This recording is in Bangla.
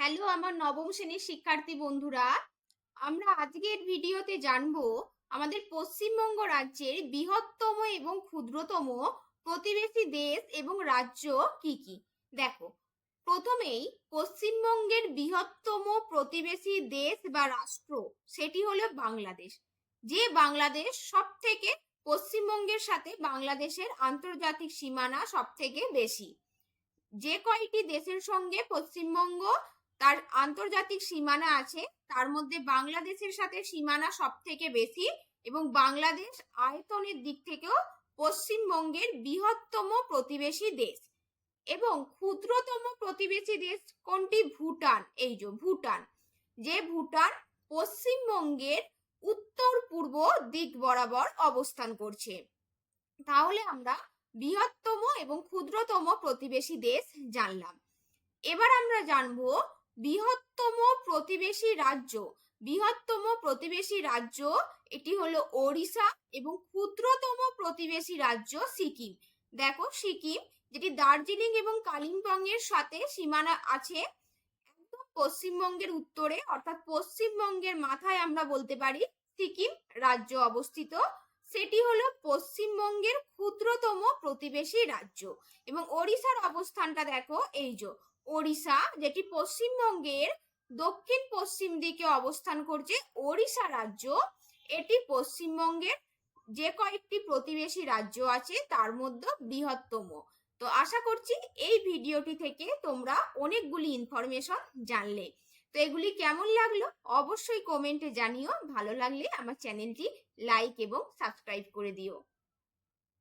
হ্যালো আমার নবম শ্রেণীর শিক্ষার্থী বন্ধুরা, আমরা আজকের ভিডিওতে জানবো আমাদের পশ্চিমবঙ্গ রাজ্যের বৃহত্তম এবং ক্ষুদ্রতম প্রতিবেশী দেশ এবং রাজ্য কি কি। দেখো, প্রথমেই পশ্চিমবঙ্গের বৃহত্তম প্রতিবেশী দেশ বা রাষ্ট্র সেটি হলো বাংলাদেশ। যে বাংলাদেশ সব থেকে পশ্চিমবঙ্গের সাথে বাংলাদেশের আন্তর্জাতিক সীমানা সব থেকে বেশি। যে কয়টি দেশের সঙ্গে পশ্চিমবঙ্গ তার আন্তর্জাতিক সীমানা আছে তার মধ্যে বাংলাদেশের সাথে সীমানা সব থেকে বেশি, এবং বাংলাদেশ আয়তনের দিক থেকেও পশ্চিমবঙ্গের বৃহত্তম প্রতিবেশী দেশ। এবং ক্ষুদ্রতম প্রতিবেশী দেশ কোনটি? ভুটান। এই যে ভুটান, যে ভুটান পশ্চিমবঙ্গের উত্তর পূর্ব দিক বরাবর অবস্থান করছে। তাহলে আমরা বৃহত্তম এবং ক্ষুদ্রতম প্রতিবেশী দেশ জানলাম। এবার আমরা জানবো বৃহত্তম প্রতিবেশী রাজ্য। বৃহত্তম প্রতিবেশী রাজ্য এটি হলো ওড়িশা, এবং ক্ষুদ্রতম প্রতিবেশী রাজ্য সিকিম। দেখো, সিকিম যেটি দার্জিলিং এবং কালিম্পংয়ের সাথে সীমানা আছে একদম পশ্চিমবঙ্গের উত্তরে, অর্থাৎ পশ্চিমবঙ্গের মাথায় আমরা বলতে পারি সিকিম রাজ্য অবস্থিত। সেটি হলো পশ্চিমবঙ্গের ক্ষুদ্রতম প্রতিবেশী রাজ্য। এবং ওড়িশার অবস্থানটা দেখো, এই যে ওড়িশা যেটি পশ্চিমবঙ্গের দক্ষিণ পশ্চিম দিকে অবস্থান করছে, ওড়িশা রাজ্য এটি পশ্চিমবঙ্গের যে কয়েকটি প্রতিবেশী রাজ্য আছে তার মধ্যে বৃহত্তম। তো আশা করছি এই ভিডিওটি থেকে তোমরা অনেকগুলি ইনফরমেশন জানলে। তো এগুলি কেমন লাগলো অবশ্যই কমেন্টে জানিও। ভালো লাগলে আমার চ্যানেলটি লাইক এবং সাবস্ক্রাইব করে দিও।